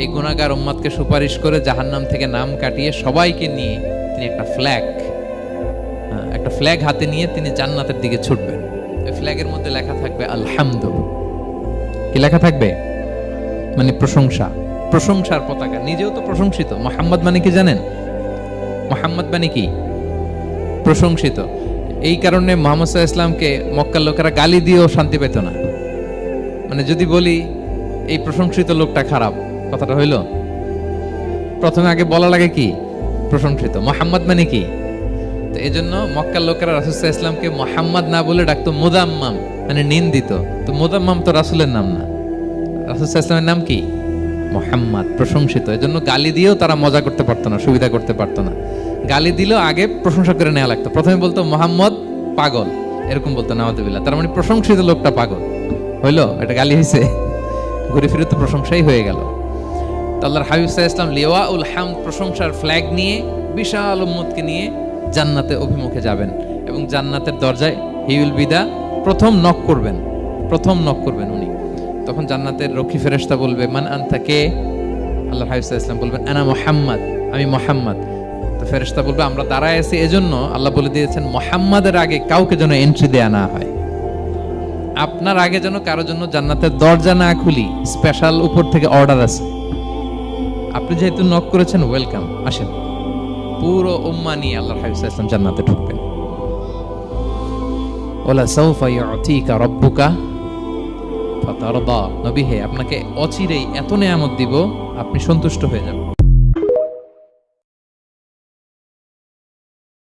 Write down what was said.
এই গুনাহগার উম্মতকে সুপারিশ করে জাহান্নাম থেকে নাম কাটিয়ে সবাইকে নিয়ে তিনি একটা ফ্ল্যাগ হাতে নিয়ে তিনি জান্নাতের দিকে ছুটবেন। এই ফ্ল্যাগের মধ্যে লেখা থাকবে আলহামদু। কি লেখা থাকবে? মানে প্রশংসা, প্রশংসার পতাকা। নিজেও তো প্রশংসিত। মুহাম্মদ মানে কি জানেন? মুহাম্মদ মানে কি? প্রশংসিত। এই কারণে মুহাম্মদ সাল্লাল্লাহু আলাইহি ওয়াসাল্লামকে মক্কার লোকেরা গালি দিয়েও শান্তি পেত না। মানে যদি বলি এই প্রশংসিত লোকটা খারাপ, কথাটা হইল? প্রথমে আগে বলা লাগে কি? প্রশংসিত। মুহাম্মদ মানে কি? তো এই জন্য মক্কার লোকেরা রাসূল সাল্লাল্লাহু আলাইহি ওয়াসাল্লামকে মুহাম্মদ না বলে ডাকতো মুদাম্মাম, মানে নিন্দিত। তো মুদাম্মাম তো রাসূলের নাম না, রাসূল সাল্লাল্লাহু আলাইহি ওয়াসাল্লামের নাম কি? মুহাম্মদ, প্রশংসিত। এই জন্য গালি দিয়েও তারা মজা করতে পারতো না, সুবিধা করতে পারতো না। গালি দিলেও আগে প্রশংসা করে নেওয়া লাগতো। প্রথমে বলতো মুহাম্মদ পাগল, এরকম বলতো নাউযুবিল্লাহ। তার মানে প্রশংসিত লোকটা পাগল হইলো, এটা গালি হয়েছে? ঘুরে ফিরে তো প্রশংসাই হয়ে গেল। তো আল্লাহর হাবিব সাল্লাল্লাহু আলাইহি ওয়াসাল্লাম লিওয়াউল হামদ, প্রশংসার ফ্ল্যাগ নিয়ে বিশাল উম্মতকে নিয়ে জান্নাতে অভিমুখে যাবেন এবং জান্নাতের দরজায় হি উইল বি দা প্রথম নক করবেন উনি। তখন জান্নাতের রক্ষী ফেরেশতা বলবে মান আনতা, কে? আল্লাহর হাবিব সাল্লাল্লাহু আলাইহি ওয়াসাল্লাম বলবেন আনা মুহাম্মদ, আমি মুহাম্মদ। তো ফেরেশতা বলবে আমরা দাঁড়ায় আছি এজন্য আল্লাহ বলে দিয়েছেন মুহাম্মাদের আগে কাউকে যেন এন্ট্রি দেয়া না হয়। আপনার আগে যেন কারো জন্য জান্নাতের দরজা না খুলি, স্পেশাল উপর থেকে অর্ডার আছে। আপনি যেহেতু নক করেছেন, ওয়েলকাম, আসেন। পুরো উম্মাহ নিয়ে আল্লাহর হাবিব সাল্লাল্লাহু আলাইহি ওয়াসাল্লাম জান্নাতে ঢুকবেন। ওয়ালা সাউফা ইউতিকা রাব্বুকা ফাতারদা, নবী হে আপনাকে অচিরেই এত নেয়ামত দিব আপনি সন্তুষ্ট হয়ে যাবেন।